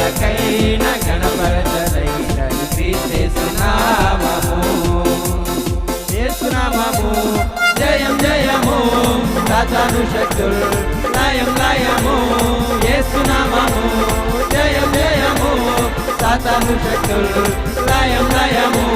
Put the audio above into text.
ఎవరికైనా గణపరచదగినది క్రీస్తు నామము. యేసు నామము జయం జయము, సాతాను శక్తులు లయం లయము. యేసు నామము జయం జయము, సాతాను శక్తులు లయం లయము.